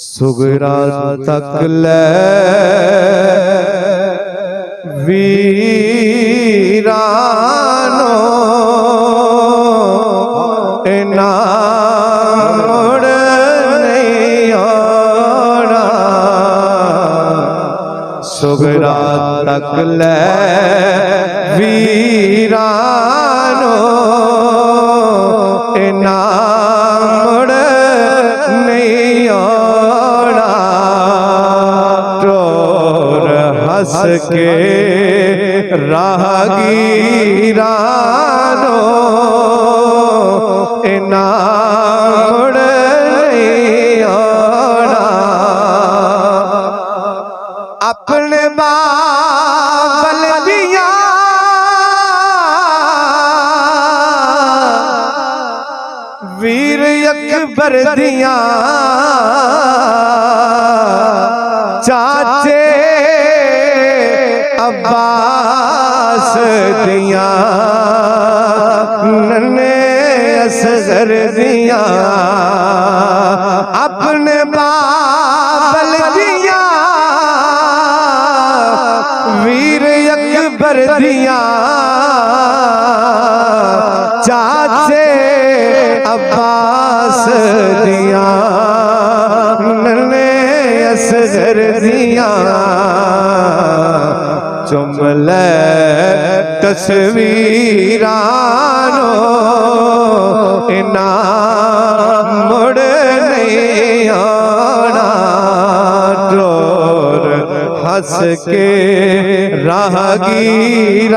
सुगरा तक ले वीरानो इना मुड़ नहीं आना। सुगरा तक ले वीरानो इना मुड़ नहीं आना। टोर हंस के राहगीरानो इना मुड़ नहीं आना। अपने बाबल दिया वीर अकबर दिया चाचे अब्बास दिया नन्हे असगर दिया। अपने बाबल दिया वीर अकबर दिया चाचे अब्बास दिया नन्हे असगर दिया। चुमले तस्वीरानो इना मुड़ नहीं आना। टोर हंस के राहगीरानो